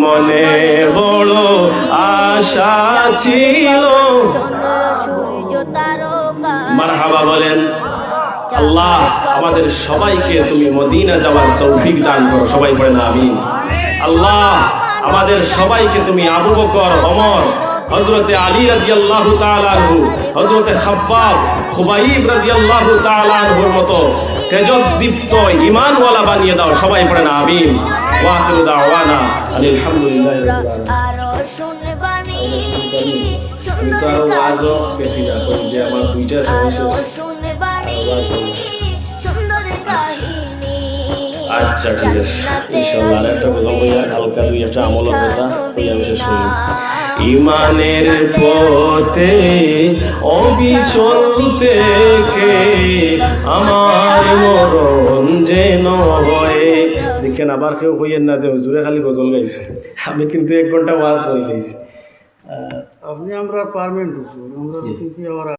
মনে বড় আশা ছিল। মারহাবা বলেন। আল্লাহ আমাদের সবাইকে তুমি মদিনা যাওয়ার তৌফিক দান করো, সবাই পড়ে না আমিন। আল্লাহ আমাদের সবাইকে তুমি আবু বকর, ওমর, হযরতে আলী রাদিয়াল্লাহু তাআলা আনহু, হযরতে খাব্বাব, খুবাইব রাদিয়াল্লাহু তাআলা আনহুর মতো তেজদীপ্ত ঈমানওয়ালা বানিয়ে দাও, সবাই পড়ে না আমিন। ওয়া আখিরু দাওয়ানা আলহামদুলিল্লাহি রাব্বিল আলামিন। আচ্ছা ঠিক আছে, ইনশাআল্লাহ আরেকটা কথা বইয়া হালকা দুই একটা আমলের কথা বইয়া বিশেষ করি। ইমানের পথে অবিচল থেকে আমার মরণ যেন হয়। দেখেন আবার কেউ কইয়েন না যে হুজুরে খালি গজল গাইছে, আমি কিন্তু 1 ঘন্টা ওয়াজ করে গাইছি। আপনি আমরা পারবেন আমরা কিন্তু আবার